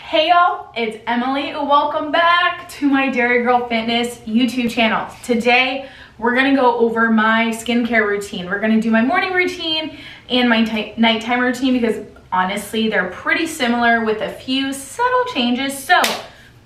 Hey y'all, it's Emily. Welcome back to my Dairy Girl Fitness YouTube channel. Today, we're gonna go over my skincare routine. We're gonna do my morning routine and my nighttime routine because honestly, they're pretty similar with a few subtle changes. So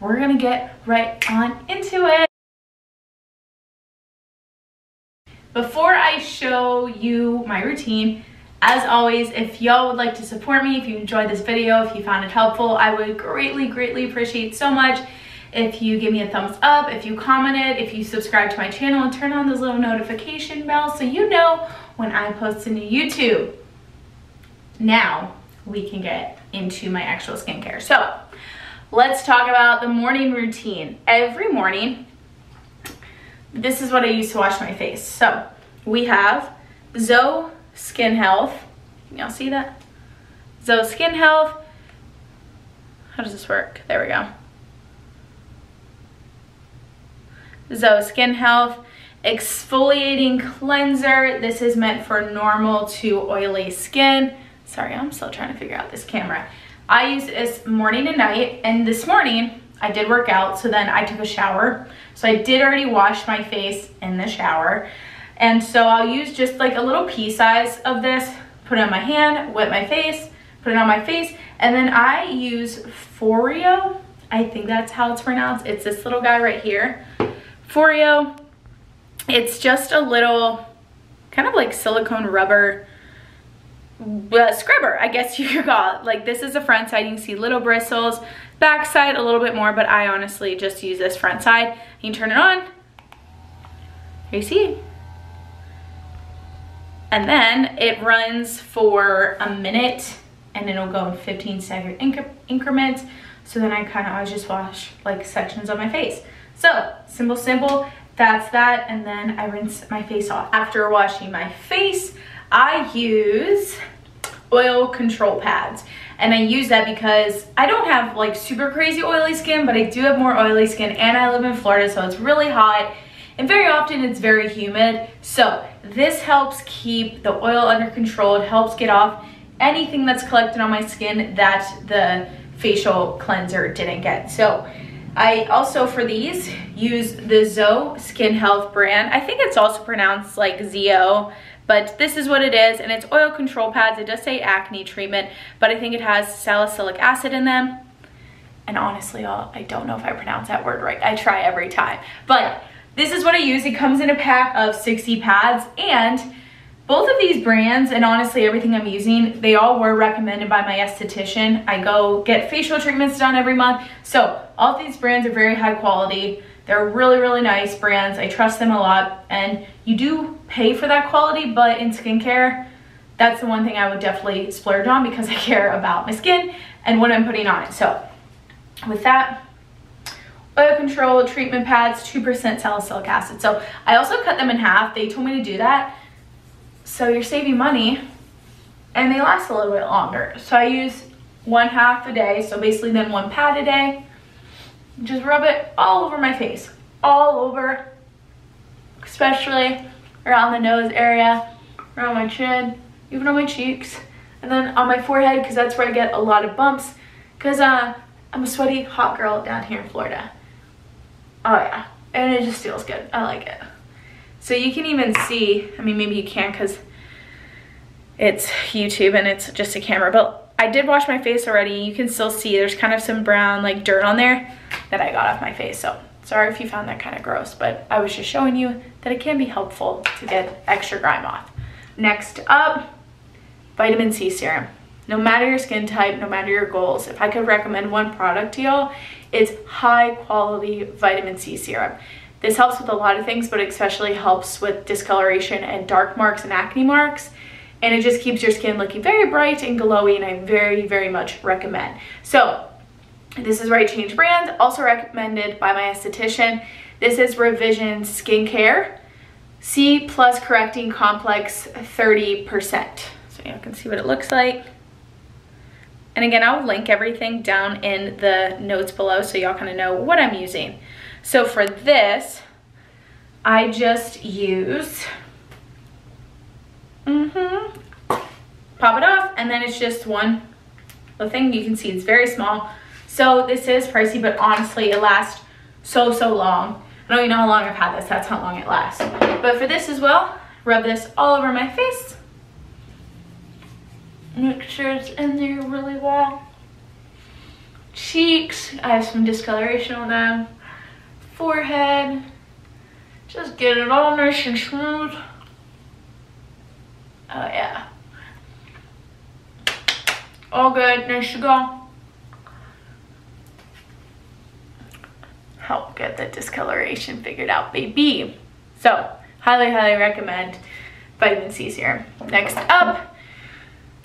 we're gonna get right on into it. Before I show you my routine, as always, if y'all would like to support me, if you enjoyed this video, if you found it helpful, I would greatly appreciate so much if you give me a thumbs up, if you commented, if you subscribe to my channel and turn on those little notification bells so you know when I post a new YouTube. Now we can get into my actual skincare. So let's talk about the morning routine. Every morning, this is what I use to wash my face. So we have Zoe Skin Health. Y'all see that? Zoe Skin Health. How does this work? There we go. Zoe Skin Health Exfoliating Cleanser. This is meant for normal to oily skin. Sorry, I'm still trying to figure out this camera. I use this morning and night, and this morning I did work out, so then I took a shower. So I did already wash my face in the shower. And so I'll use just like a little pea size of this, put it on my hand, wet my face, put it on my face, and then I use Foreo. I think that's how it's pronounced. It's this little guy right here. Foreo. It's just a little kind of like silicone rubber scrubber, I guess you could call it. Like, this is the front side. You can see little bristles. Back side a little bit more, but I honestly just use this front side. You can turn it on. Here you see. And then it runs for a minute and it'll go in 15-second increments. So then I just wash like sections of my face. So simple, that's that. And then I rinse my face off. After washing my face, I use oil control pads. And I use that because I don't have like super crazy oily skin, but I do have more oily skin and I live in Florida, so it's really hot. And very often it's very humid. So this helps keep the oil under control. It helps get off anything that's collected on my skin that the facial cleanser didn't get. So I also, for these, use the Zoe Skin Health brand. I think it's also pronounced like ZO, but this is what it is, and it's oil control pads. It does say acne treatment, but I think it has salicylic acid in them. And honestly, I don't know if I pronounce that word right. I try every time. But this is what I use. It comes in a pack of 60 pads, and both of these brands, and honestly everything I'm using, they all were recommended by my esthetician. I go get facial treatments done every month. So all of these brands are very high quality. They're really nice brands. I trust them a lot, and you do pay for that quality, but in skincare, that's the one thing I would definitely splurge on because I care about my skin and what I'm putting on it. So with that, oil control treatment pads, 2% salicylic acid. So I also cut them in half. They told me to do that. So you're saving money and they last a little bit longer. So I use 1/2 a day. So basically then 1 pad a day. Just rub it all over my face, all over, especially around the nose area, around my chin, even on my cheeks, and then on my forehead because that's where I get a lot of bumps because I'm a sweaty hot girl down here in Florida. Oh yeah, and it just feels good. I like it. So you can even see, I mean, maybe you can't because it's YouTube and it's just a camera, but I did wash my face already. You can still see there's kind of some brown like dirt on there that I got off my face. So sorry if you found that kind of gross, but I was just showing you that it can be helpful to get extra grime off. Next up, vitamin C serum. No matter your skin type, no matter your goals, if I could recommend one product to y'all, it's high quality vitamin C serum. This helps with a lot of things, but especially helps with discoloration and dark marks and acne marks. And it just keeps your skin looking very bright and glowy, and I very much recommend. So this is where I change brands, also recommended by my esthetician. This is Revision Skincare C+ Correcting Complex 30%. So you can see what it looks like. And again, I'll link everything down in the notes below so y'all kind of know what I'm using. So for this, I just use, pop it off, and then it's just one thing. You can see it's very small. So this is pricey, but honestly, it lasts so long. I don't even know how long I've had this. That's how long it lasts. But for this as well, rub this all over my face. Make sure it's in there really well. Cheeks, I have some discoloration on them. Forehead, just get it all nice and smooth. Oh yeah. All good, nice to go. Help get the discoloration figured out, baby. So, highly recommend vitamin C serum. Next up,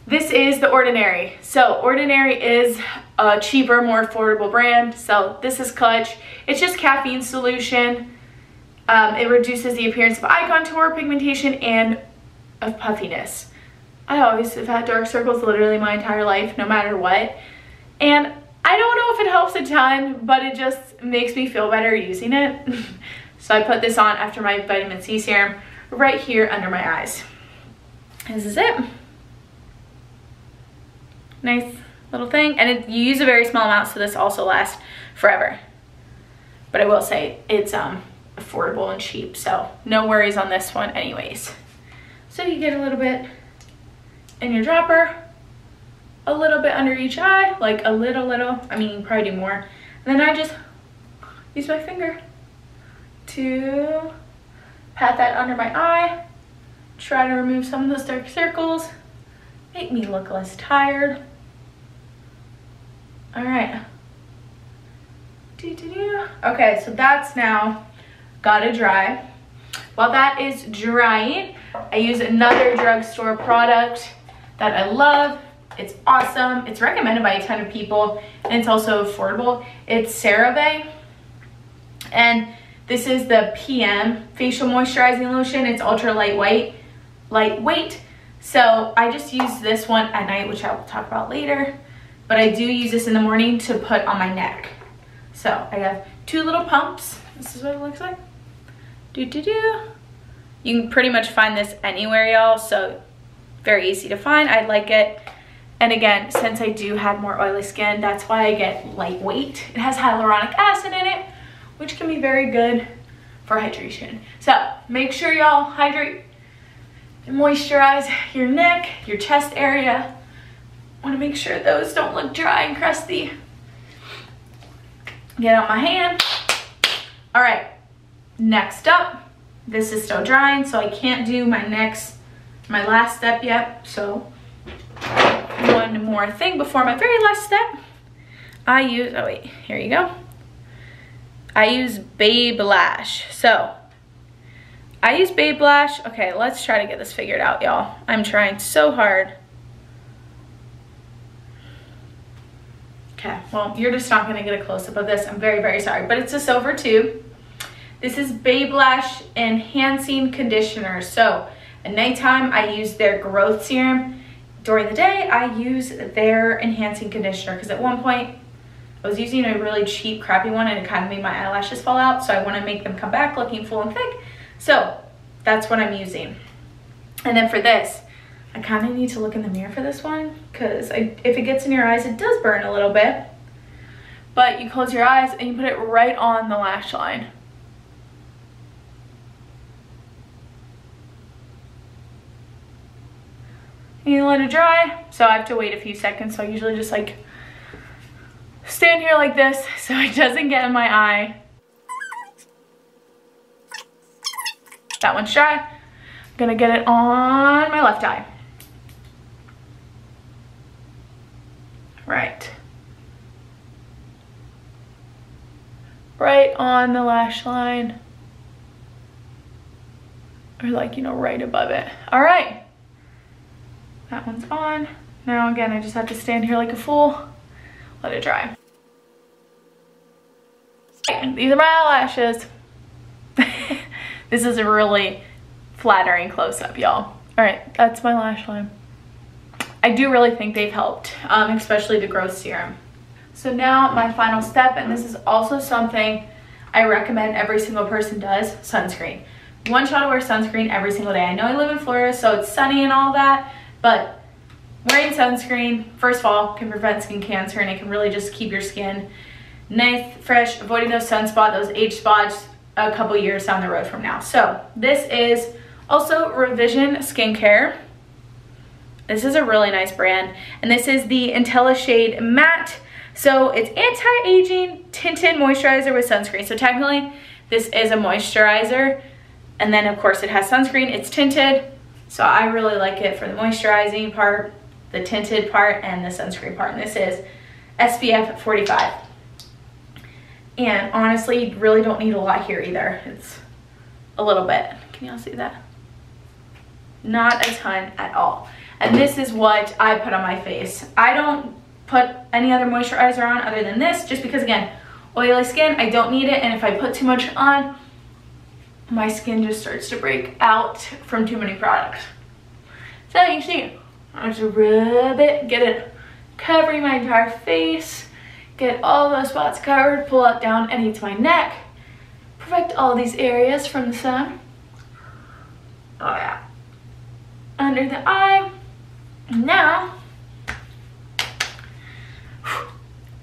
this is the Ordinary. So, Ordinary is a cheaper, more affordable brand. So, this is Clutch. It's just caffeine solution. It reduces the appearance of eye contour, pigmentation, and of puffiness. I always have had dark circles literally my entire life, no matter what. And I don't know if it helps a ton, but it just makes me feel better using it. So I put this on after my vitamin C serum right here under my eyes. This is it. Nice little thing. And you use a very small amount, so this also lasts forever. But I will say it's affordable and cheap, so no worries on this one anyways. So you get a little bit in your dropper, a little bit under each eye, like a little, I mean, you can probably do more. And then I just use my finger to pat that under my eye, try to remove some of those dark circles, make me look less tired. All right. Okay, so that's now gotta dry. While that is drying, I use another drugstore product that I love. It's awesome. It's recommended by a ton of people, and it's also affordable. It's CeraVe, and this is the PM facial moisturizing lotion. It's ultra lightweight. So I just use this one at night, which I will talk about later. But I do use this in the morning to put on my neck. So I have 2 little pumps. This is what it looks like. You can pretty much find this anywhere, y'all. So very easy to find. I like it. And again, since I do have more oily skin, that's why I get lightweight. It has hyaluronic acid in it, which can be very good for hydration. So make sure y'all hydrate and moisturize your neck, your chest area. Want to make sure those don't look dry and crusty. Get out my hand. All right, next up, this is still drying, so I can't do my last step yet. So one more thing before my very last step. I use, oh wait, here you go. I use Babe Lash. So I use Babe Lash. Okay, let's try to get this figured out, y'all. I'm trying so hard. Okay, well, you're just not gonna get a close-up of this. I'm very sorry, but it's a silver tube. This is Babe Lash Enhancing Conditioner. So at nighttime, I use their growth serum. During the day, I use their enhancing conditioner, because at one point, I was using a really cheap, crappy one, and it kind of made my eyelashes fall out, so I want to make them come back looking full and thick. So that's what I'm using. And then for this, I kind of need to look in the mirror for this one, because if it gets in your eyes, it does burn a little bit. But you close your eyes and you put it right on the lash line. And you let it dry. So I have to wait a few seconds, so I usually just like stand here like this so it doesn't get in my eye. That one's dry. I'm gonna get it on my left eye. Right on the lash line. Or like, you know, right above it. All right. That one's on. Now again, I just have to stand here like a fool. Let it dry. These are my eyelashes. This is a really flattering close-up, y'all. All right, that's my lash line. I do really think they've helped, especially the growth serum. So now my final step, and this is also something I recommend every single person does, sunscreen. You want y'all to wear sunscreen every single day. I know I live in Florida, so it's sunny and all that, but wearing sunscreen, first of all, can prevent skin cancer, and it can really just keep your skin nice, fresh, avoiding those sunspots, those age spots a couple years down the road from now. So this is also Revision Skincare. This is a really nice brand, and this is the IntelliShade Matte. So it's anti-aging tinted moisturizer with sunscreen. So technically this is a moisturizer, and then of course it has sunscreen. It's tinted, so I really like it for the moisturizing part, the tinted part, and the sunscreen part. And this is SPF 45. And honestly, you really don't need a lot here either. It's a little bit. Can y'all see that? Not a ton at all. And this is what I put on my face. I don't put any other moisturizer on other than this, just because, again, oily skin, I don't need it. And if I put too much on, my skin just starts to break out from too many products. So you see, I just rub it, get it covering my entire face, get all those spots covered, pull it down and into my neck, protect all these areas from the sun. Oh yeah. Under the eye. Now,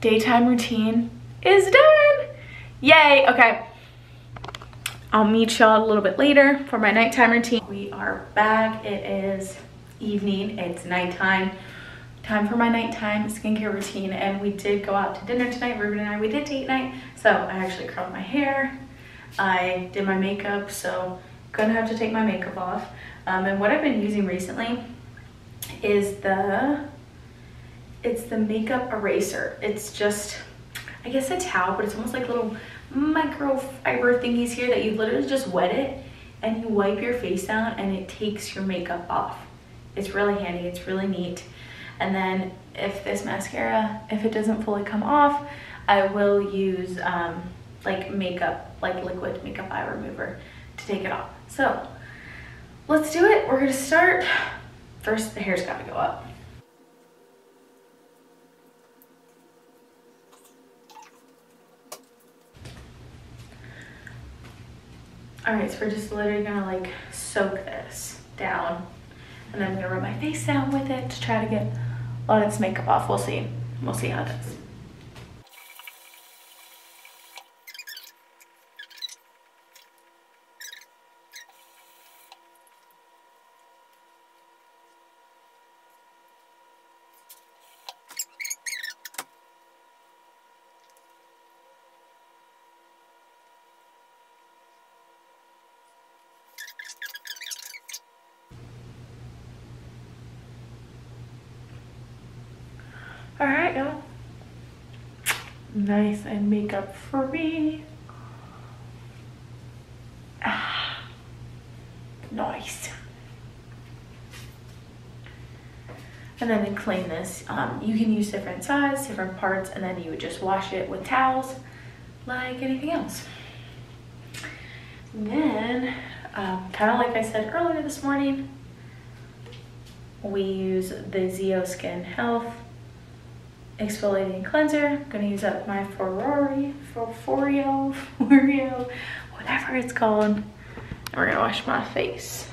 daytime routine is done. Yay, okay. I'll meet y'all a little bit later for my nighttime routine. We are back. It is evening, it's nighttime. Time for my nighttime skincare routine, and we did go out to dinner tonight. Ruben and I, we did date night. So I actually curled my hair. I did my makeup, so gonna have to take my makeup off. And what I've been using recently is it's the makeup eraser. It's just, I guess a towel, but it's almost like little microfiber thingies here that you literally just wet it and you wipe your face down and it takes your makeup off. It's really handy, it's really neat. And then if this mascara, if it doesn't fully come off, I will use like liquid makeup eye remover to take it off. So let's do it. We're gonna start. First, the hair's gotta go up. All right, so we're just literally gonna like soak this down, and then I'm gonna rub my face down with it to try to get a lot of this makeup off. We'll see. We'll see how it does. All right, y'all. Nice and makeup free. Ah, nice. And then to clean this, you can use different sides, different parts, and then you would just wash it with towels like anything else. And then, kind of like I said earlier this morning, we use the Zeo Skin Health exfoliating cleanser. I'm gonna use up my Foreo, whatever it's called. And we're gonna wash my face.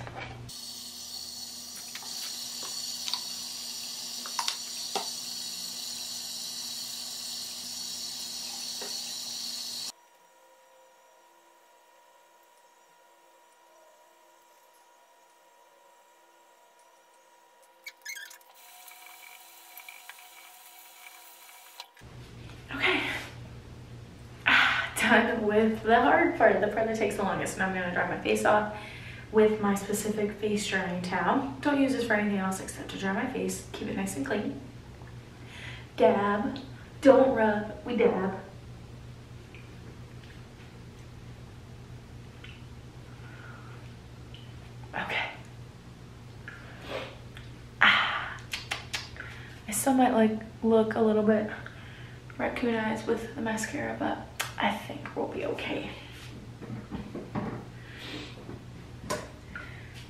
Okay, done with the hard part, the part that takes the longest. Now I'm gonna dry my face off with my specific face drying towel. Don't use this for anything else except to dry my face. Keep it nice and clean. Dab, don't rub, we dab. Okay. I still might like look a little bit raccoon eyes with the mascara, but I think we'll be okay.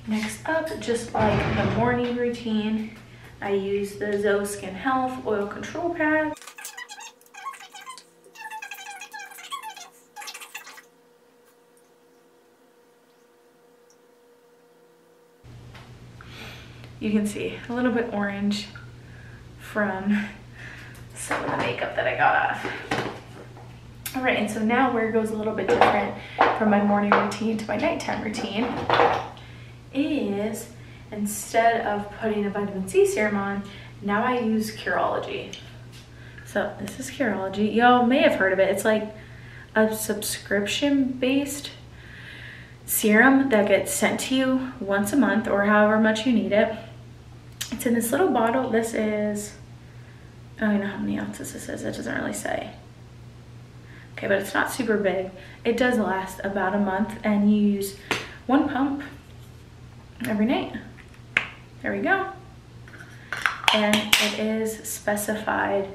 Next up, just like the morning routine, I use the Zeo Skin Health Oil Control Pad. You can see a little bit orange from some of the makeup that I got off. All right, and so now where it goes a little bit different from my morning routine to my nighttime routine is, instead of putting a vitamin C serum on, now I use Curology. So this is Curology. Y'all may have heard of it. It's like a subscription-based serum that gets sent to you once a month or however much you need it. It's in this little bottle. This is, I don't even know how many ounces this is. It doesn't really say. Okay, but it's not super big. It does last about a month, and you use 1 pump every night. There we go. And it is specified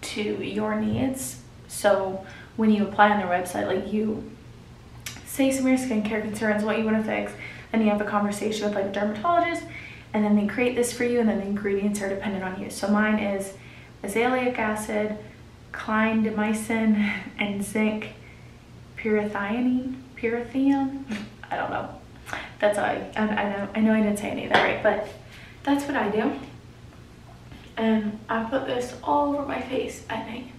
to your needs. So when you apply on their website, like you say some of your skincare concerns, what you want to fix, and you have a conversation with like a dermatologist, and then they create this for you, and then the ingredients are dependent on you. So mine is azelaic acid, clindamycin, and zinc pyrithium. I don't know. That's how I know I didn't say any of that right, but that's what I do. And I put this all over my face at night.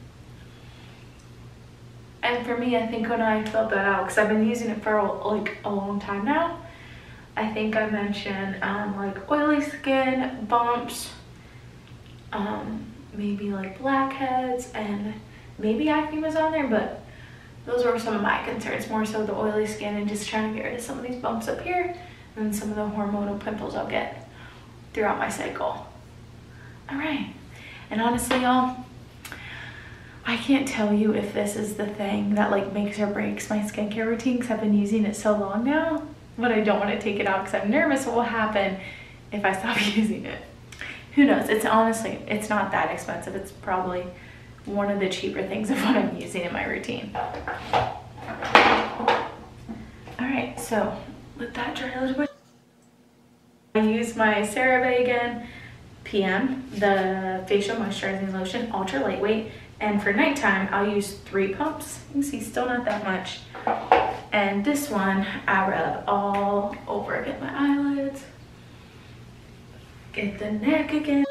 And for me, I think when I filled that out, because I've been using it for like a long time now, I think I mentioned like oily skin, bumps, maybe like blackheads, and maybe acne was on there, but those were some of my concerns, more so the oily skin and just trying to get rid of some of these bumps up here and some of the hormonal pimples I'll get throughout my cycle. All right, and honestly, y'all, I can't tell you if this is the thing that like makes or breaks my skincare routine, because I've been using it so long now, but I don't want to take it out because I'm nervous what will happen if I stop using it. Who knows? It's honestly, it's not that expensive. It's probably one of the cheaper things of what I'm using in my routine. All right, so let that dry a little bit. I use my CeraVe again, PM, the facial moisturizing lotion, ultra lightweight, and for nighttime I'll use 3 pumps. You can see still not that much. And this one I rub all over again, my eyelids, get the neck again.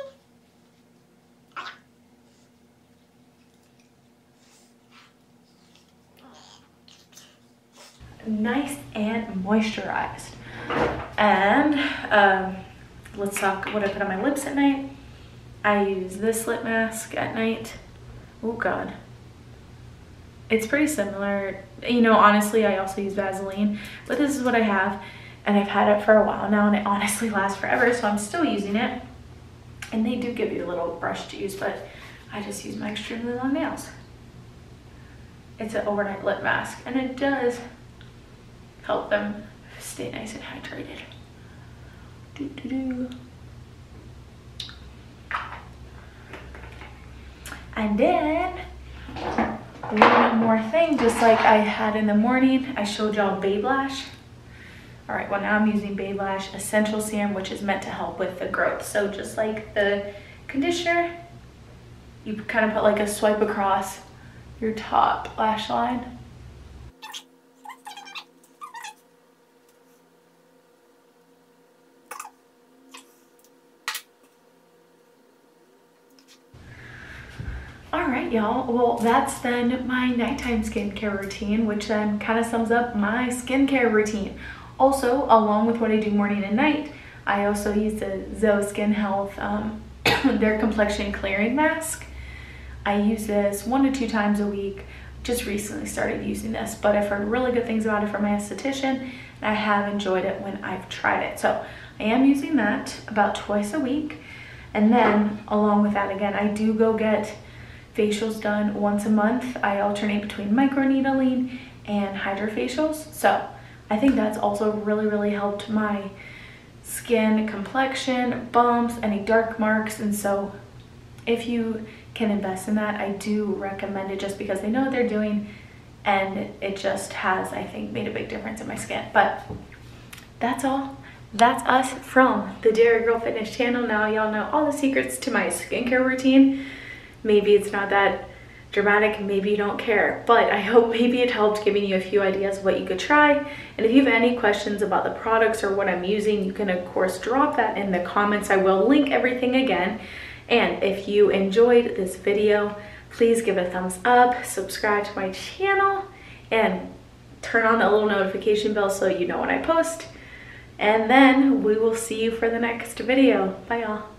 Nice and moisturized. And let's talk what I put on my lips at night. I use this lip mask at night. Oh God, it's pretty similar. You know, honestly, I also use Vaseline, but this is what I have, and I've had it for a while now, and it honestly lasts forever, so I'm still using it. And they do give you a little brush to use, but I just use my extremely long nails. It's an overnight lip mask, and it does help them stay nice and hydrated. And then one more thing, just like I had in the morning, I showed y'all Babe Lash. All right, well now I'm using Babe Lash Essential Serum, which is meant to help with the growth. So just like the conditioner, you kind of put like a swipe across your top lash line. All right, y'all, well, that's then my nighttime skincare routine, which then kind of sums up my skincare routine. Also, along with what I do morning and night, I also use the Zoe Skin Health, their complexion clearing mask. I use this 1 to 2 times a week. Just recently started using this, but I've heard really good things about it from my esthetician, and I have enjoyed it when I've tried it. So I am using that about twice a week. And then along with that, again, I do go get facials done once a month. I alternate between microneedling and hydrofacials. So I think that's also really helped my skin complexion, bumps, any dark marks. And so if you can invest in that, I do recommend it, just because they know what they're doing, and it just has, I think, made a big difference in my skin. But that's all. That's us from the Dairy Girl Fitness channel. Now y'all know all the secrets to my skincare routine. Maybe it's not that dramatic, maybe you don't care, but I hope maybe it helped giving you a few ideas of what you could try. And if you have any questions about the products or what I'm using, you can of course drop that in the comments. I will link everything again. And if you enjoyed this video, please give it a thumbs up, subscribe to my channel, and turn on that little notification bell so you know when I post. And then we will see you for the next video. Bye y'all.